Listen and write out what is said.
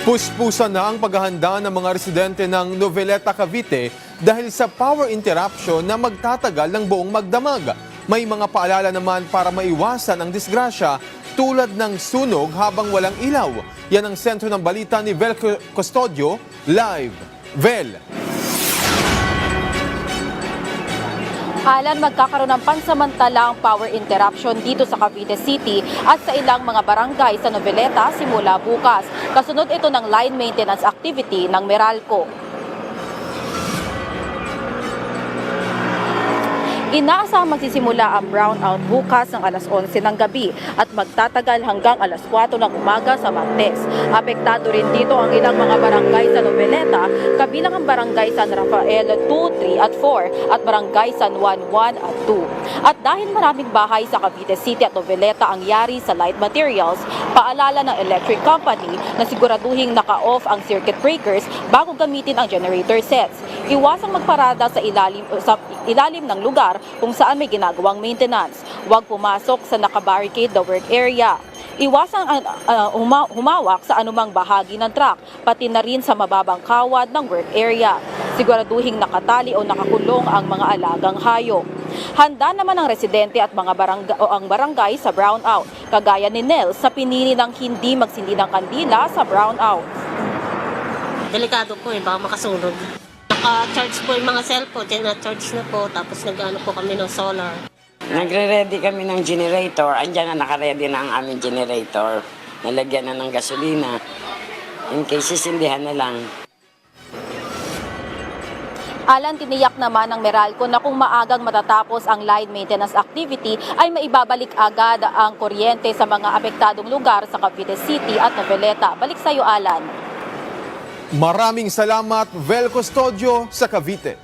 Puspusan na ang paghahanda ng mga residente ng Noveleta, Cavite dahil sa power interruption na magtatagal ng buong magdamag. May mga paalala naman para maiwasan ang disgrasya tulad ng sunog habang walang ilaw. Yan ang sentro ng balita ni Vel Custodio, live. Vel. Alan, magkakaroon ng pansamantalang power interruption dito sa Cavite City at sa ilang mga barangay sa Noveleta simula bukas. Kasunod ito ng line maintenance activity ng Meralco. Inaasahang magsisimula ang brownout bukas ng alas 11 ng gabi at magtatagal hanggang alas 4 ng umaga sa Martes. Apektado rin dito ang ilang mga barangay sa Noveleta, kabilang ang barangay San Rafael 2, 3 at 4 at barangay San Juan 1 at 2. At dahil maraming bahay sa Cavite City at Noveleta ang yari sa light materials, paalala ng electric company na siguraduhing naka-off ang circuit breakers bago gamitin ang generator sets. Iwasang magparada sa ilalim ng lugar kung saan may ginagawang maintenance. Huwag pumasok sa nakabarricade the work area. Iwasang humawak sa anumang bahagi ng truck, pati na rin sa mababang kawad ng work area. Siguraduhing nakatali o nakakulong ang mga alagang hayop. Handa naman ang residente at mga barangay sa brownout, kagaya ni Nel sa pinili ng hindi magsindi ng kandila sa brownout. Delikado po baka makasunog. Naka-charge po yung mga cellphone, tina-charge na po, tapos nag-ano po kami ng solar. Nagre-ready kami ng generator. Andiyan na naka-ready na ang aming generator. Nalagyan na ng gasolina. In case sisindihan na lang. Alan, tiniyak naman ng Meralco na kung maagang matatapos ang line maintenance activity ay maibabalik agad ang kuryente sa mga apektadong lugar sa Cavite City at Noveleta. Balik sa iyo, Alan. Maraming salamat, Vel Custodio sa Cavite.